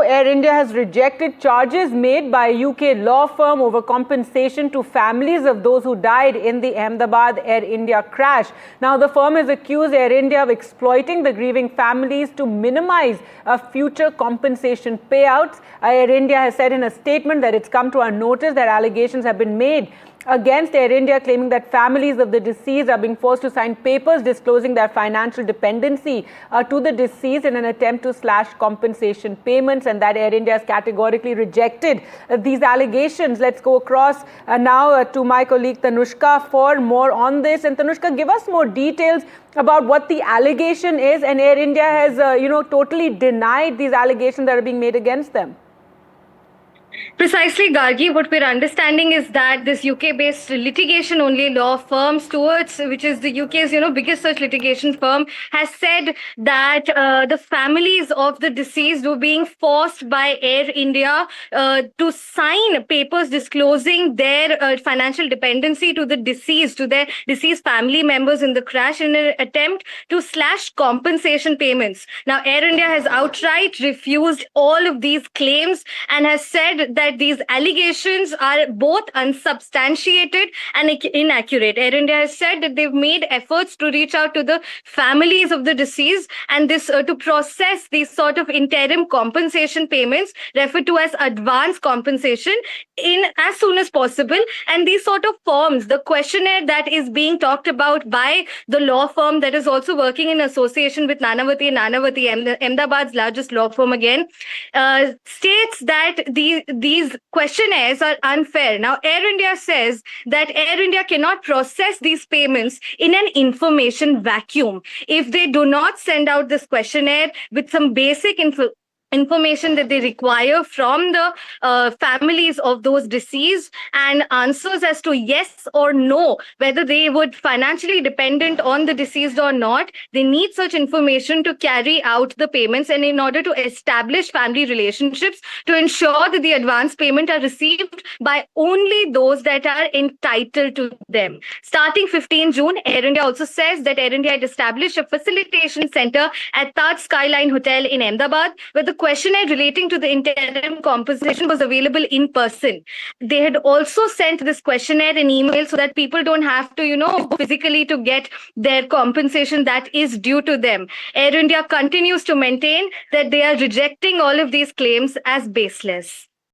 Air India has rejected charges made by a UK law firm over compensation to families of those who died in the Ahmedabad Air India crash. Now, the firm has accused Air India of exploiting the grieving families to minimize future compensation payouts. Air India has said in a statement that it's come to our notice that allegations have been made against Air India, claiming that families of the deceased are being forced to sign papers disclosing their financial dependency to the deceased in an attempt to slash compensation payments, and that Air India has categorically rejected these allegations. Let's go across now to my colleague Tanushka for more on this. And Tanushka, give us more details about what the allegation is. And Air India has, totally denied these allegations that are being made against them. Precisely, Gargi. What we're understanding is that this UK-based litigation-only law firm, Stewart's, which is the UK's biggest such litigation firm, has said that the families of the deceased were being forced by Air India to sign papers disclosing their financial dependency to the deceased, to their deceased family members in the crash, in an attempt to slash compensation payments. Now, Air India has outright refused all of these claims and has said that these allegations are both unsubstantiated and inaccurate. Air India has said that they've made efforts to reach out to the families of the deceased and this to process these sort of interim compensation payments, referred to as advance compensation, in as soon as possible. And these sort of forms, the questionnaire that is being talked about by the law firm that is also working in association with Nanavati & Ahmedabad's largest law firm again, states that these questionnaires are unfair. Now, Air India says that Air India cannot process these payments in an information vacuum. If they do not send out this questionnaire with some basic information that they require from the families of those deceased and answers as to yes or no, whether they would financially dependent on the deceased or not, they need such information to carry out the payments and in order to establish family relationships to ensure that the advance payment are received by only those that are entitled to them. Starting 15 June, Air India also says that Air India had established a facilitation center at Taj Skyline Hotel in Ahmedabad, where the questionnaire relating to the interim compensation was available in person. They had also sent this questionnaire in email so that people don't have to, go physically to get their compensation that is due to them. Air India continues to maintain that they are rejecting all of these claims as baseless.